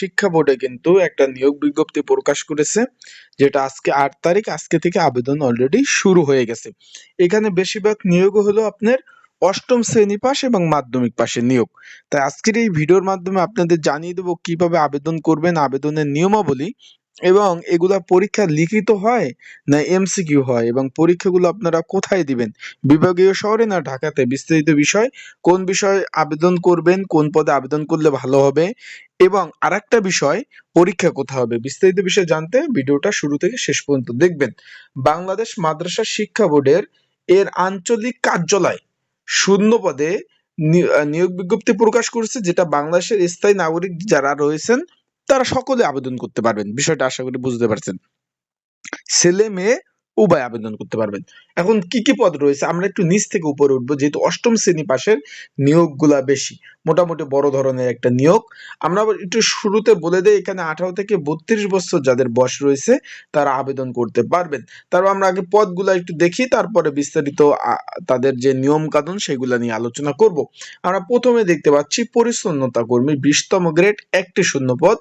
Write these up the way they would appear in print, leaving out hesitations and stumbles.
শিক্ষা বোর্ডে কিন্তু একটা নিয়োগ বিজ্ঞপ্তি প্রকাশ করেছে, যেটা আজকে 8 তারিখ। আজকে থেকে আবেদন অলরেডি শুরু হয়ে গেছে। এখানে বেশিরভাগ নিয়োগ হলো আপনার অষ্টম শ্রেণী পাস এবং মাধ্যমিক পাশের নিয়োগ। তাই আজকের এই ভিডিওর মাধ্যমে আপনাদের জানিয়ে দেবো কিভাবে আবেদন করবেন, আবেদনের নিয়মাবলী, এবং এগুলা পরীক্ষা লিখিত হয় না এমসিকিউ হয়, এবং পরীক্ষাগুলো আপনারা কোথায় দিবেন, বিভাগীয় শহরে না ঢাকাতে, বিস্তারিত বিষয়, কোন বিষয়ে আবেদন করবেন, কোন পদে আবেদন করলে ভালো হবে, এবং আরেকটা বিষয়, পরীক্ষা কোথায় হবে, বিস্তারিত বিষয় জানতে ভিডিওটা শুরু থেকে শেষ পর্যন্ত দেখবেন। বাংলাদেশ মাদ্রাসা শিক্ষা বোর্ডের এর আঞ্চলিক কার্যালয় শূন্য পদে নিয়োগ বিজ্ঞপ্তি প্রকাশ করেছে, যেটা বাংলাদেশের স্থায়ী নাগরিক যারা রয়েছেন তারা সকলে আবেদন করতে পারবেন। বিষয়টা আশা করি বুঝতে পারছেন। ছেলে মেয়ে উভয় আবেদন করতে পারবেন। এখন কি কি পদ রয়েছে আমরা একটু নিচ থেকে উপরে উঠবো, যেহেতু অষ্টম শ্রেণী পাশের নিয়োগগুলা বেশি, মোটামুটি বড় ধরনের একটা নিয়োগ। আমরা আবার একটু শুরুতে বলে দেই, এখানে 18 থেকে 32 বছর যাদের বয়স রয়েছে তারা আবেদন করতে পারবেন। তারপর আমরা আগে পদগুলা একটু দেখি, তারপরে বিস্তারিত তাদের যে নিয়ম কানুন সেগুলা নিয়ে আলোচনা করব। আমরা প্রথমে দেখতে পাচ্ছি পরিচ্ছন্নতা কর্মী 20তম গ্রেড, একটি শূন্য পদ,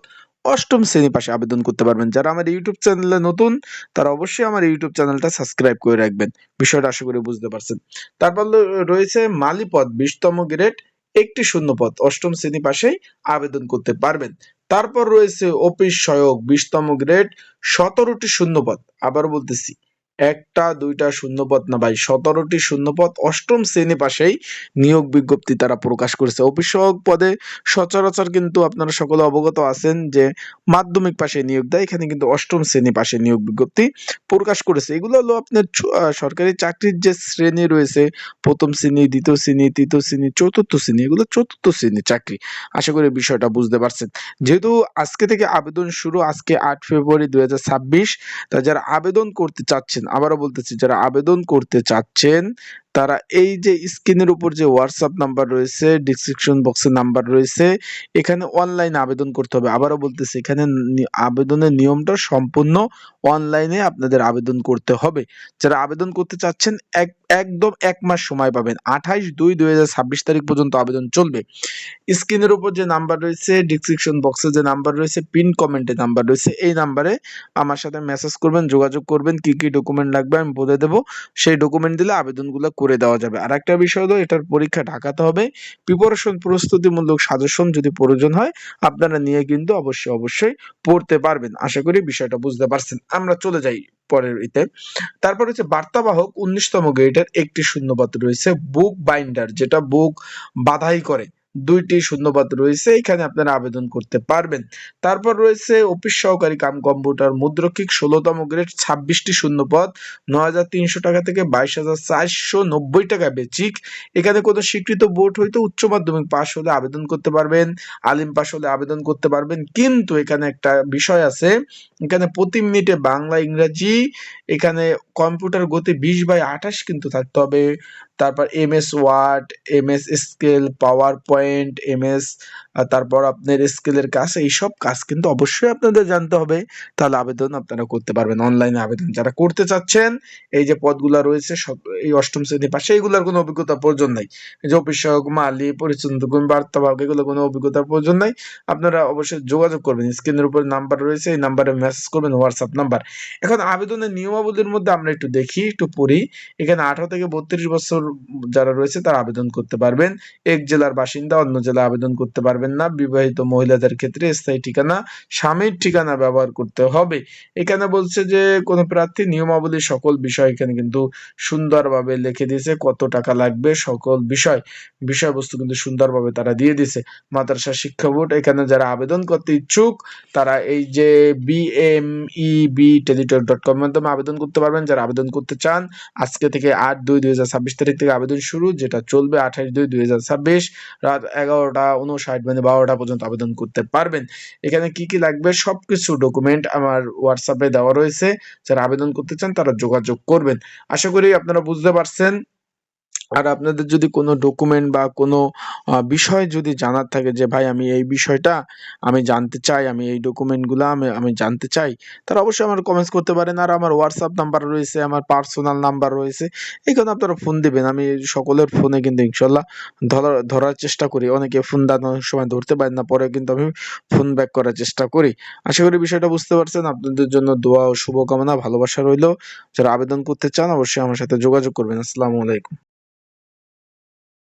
অষ্টম শ্রেণী পাশে আবেদন করতে পারবেন। যারা আমার ইউটিউব চ্যানেলে নতুন তারা অবশ্যই আমার ইউটিউব চ্যানেলটা সাবস্ক্রাইব করে রাখবেন। বিষয়টা আশা করি বুঝতে পারছেন। তারপর রয়েছে মালি পদ 20তম গ্রেড, একটি শূন্য পদ, অষ্টম শ্রেণী পাশেই আবেদন করতে পারবেন। তারপর রয়েছে অফিস সহায়ক 20তম গ্রেড, 17টি শূন্য পদ। আবার বলতেছি, একটা দুইটা শূন্য পদ না ভাই, 17টি শূন্য পদ, অষ্টম শ্রেণী পাশেই নিয়োগ বিজ্ঞপ্তি তারা প্রকাশ করেছে। অফিস সহায়ক পদে সচরাচর কিন্তু আপনারা সকলে অবগত আছেন যে মাধ্যমিক পাশে নিয়োগ দেয়, এখানে কিন্তু অষ্টম শ্রেণী পাশে নিয়োগ বিজ্ঞপ্তি প্রকাশ করেছে। এগুলো হলো আপনার সরকারি চাকরির যে শ্রেণী রয়েছে, প্রথম শ্রেণী, দ্বিতীয় শ্রেণী, তৃতীয় শ্রেণী, চতুর্থ শ্রেণী, এগুলো চতুর্থ শ্রেণীর চাকরি। আশা করি বিষয়টা বুঝতে পারছেন। যেহেতু আজকে থেকে আবেদন শুরু, আজকে 8 ফেব্রুয়ারি 2026, তা যারা আবেদন করতে চাচ্ছেন, আবারও বলতেছি, যারা আবেদন করতে চাচ্ছেন তারা এই যে স্ক্রিনের উপর যে হোয়াটসঅ্যাপ নাম্বার রয়েছে, ডিসক্রিপশন বক্সে নাম্বার রয়েছে, এখানে অনলাইনে আবেদন করতে হবে। আবারও বলতেছি, এখানে আবেদনের নিয়মটা সম্পূর্ণ অনলাইনে আপনাদের আবেদন করতে হবে। যারা আবেদন করতে চাচ্ছেন একদম 1 মাস সময় পাবেন, 28/2/2026 তারিখ পর্যন্ত আবেদন চলবে। স্ক্রিনের উপর যে নাম্বার রয়েছে, ডিসক্রিপশন বক্সে যে নাম্বার রয়েছে, পিন কমেন্টে নাম্বার রয়েছে, এই নাম্বারে আমার সাথে মেসেজ করবেন, যোগাযোগ করবেন। কি কি ডকুমেন্ট লাগবে আমি বলে দেবো, সেই ডকুমেন্ট দিলে আবেদনগুলো করে দেওয়া যাবে। আর একটা বিষয় হলো, এটার পরীক্ষা ঢাকাতে হবে। প্রিপারেশন প্রস্তুতিমূলক সাজেশন যদি প্রয়োজন হয় আপনারা নিয়ে কিন্তু অবশ্যই পড়তে পারবেন। আশা করি বিষয়টা বুঝতে পারছেন। আমরা চলে যাই পরের ইতে। তারপর হচ্ছে বার্তাবাহক 19তম গ্রেডের একটি শূন্যপদ রয়েছে, বুক বাইন্ডার, যেটা বুক বাধাই করে, 2টি শূন্যপদ রয়েছে, এখানে আপনারা আবেদন করতে পারবেন। তারপর রয়েছে অফিস সহকারী কাম কম্পিউটার মুদ্রকিক 16তম গ্রেড, 26টি শূন্যপদ, 9,300 টাকা থেকে 22,490 টাকা বেচিক। এখানে কোনো স্বীকৃত বোর্ড হইতে উচ্চ মাধ্যমিক পাশ হলে আবেদন করতে পারবেন, আলিম পাশ হলে আবেদন করতে পারবেন। কিন্তু এখানে একটা বিষয় আছে, এখানে প্রতি মিনিটে বাংলা ইংরাজি, এখানে কম্পিউটার গতি 20/28 কিন্তু থাকতে হবে। তারপর MS Word, MS scale, PowerPoint, MS, তারপর আপনার স্কেলের কাজ, এইসব কাজ কিন্তু অবশ্যই আপনাদের জানতে হবে। তাহলে আবেদন আপনারা করতে পারবেন। অনলাইনে আবেদন যারা করতে চাচ্ছেন, এই যে পদগুলা রয়েছে সব এই অষ্টম শ্রেণী পাশে, এগুলোর কোনো অভিজ্ঞতা প্রয়োজন নাই। এই যে অফিস সহায়ক, মালি, পরিচ্ছন্ন কর্মী, বার্তাবাহক, এগুলো কোনো অভিজ্ঞতার প্রয়োজন নাই। আপনারা অবশ্যই যোগাযোগ করবেন, স্ক্রিনের উপর নাম্বার রয়েছে, এই নাম্বারে মেসেজ করবেন, হোয়াটসঅ্যাপ নাম্বার। এখন আবেদনের নিয়মাবলীর মধ্যে আমরা একটু দেখি, একটু পড়ি। এখানে 18 থেকে 32 বছর যারা রয়েছে তারা আবেদন করতে পারবেন। এক জেলার বাসিন্দা অন্য জেলায় আবেদন করতে পারবেন না। বিবাহিত মহিলাদের ক্ষেত্রে স্থায়ী ঠিকানা স্বামীর ঠিকানা ব্যবহার করতে হবে। এখানে বলছে যে কোন প্রার্থী নিয়মাবলী সকল বিষয় এখানে কিন্তু সুন্দরভাবে লিখে দিয়েছে, কত টাকা লাগবে, সকল বিষয়বস্তু কিন্তু সুন্দরভাবে তারা দিয়ে দিয়েছে। মাদ্রাসা শিক্ষা বোর্ড, এখানে যারা আবেদন করতে ইচ্ছুক তারা এই যে bmeb@teletalk.com মাধ্যমে আবেদন করতে পারবেন। যারা আবেদন করতে চান, আজকে থেকে 8/2/2026 তারিখ থেকে আবেদন শুরু, যেটা চলবে 28/2/2026 রাত 11:59 মানে 12টা পর্যন্ত আবেদন করতে পারবেন। এখানে কি কি লাগবে সবকিছু ডকুমেন্ট আমার হোয়াটসঅ্যাপে দেওয়া রয়েছে, যারা আবেদন করতে চান তারা যোগাযোগ করবেন। আশা করি আপনারা বুঝতে পারছেন। আর আপনাদের যদি কোনো ডকুমেন্ট বা কোনো বিষয় যদি জানার থাকে যে ভাই আমি এই বিষয়টা আমি জানতে চাই, আমি এই ডকুমেন্টগুলা আমি জানতে চাই, তারা অবশ্যই আমার কমেন্টস করতে পারেন। আর আমার WhatsApp নাম্বার রয়েছে, আমার পার্সোনাল নাম্বার রয়েছে। এখানে আপনারা ফোন দিবেন। আমি সকলের ফোনে কিন্তু ইনশাআল্লাহ ধরার চেষ্টা করি। অনেকে ফোন দেন অনেক সময় ধরতে পারেন না। পরে কিন্তু আমি ফোন ব্যাক করার চেষ্টা করি। আশা করি বিষয়টা বুঝতে পারছেন। আপনাদের জন্য দোয়া ও শুভকামনা, ভালোবাসা রইলো। যারা আবেদন করতে চান অবশ্যই আমার সাথে যোগাযোগ করবেন। আসসালামু আলাইকুম।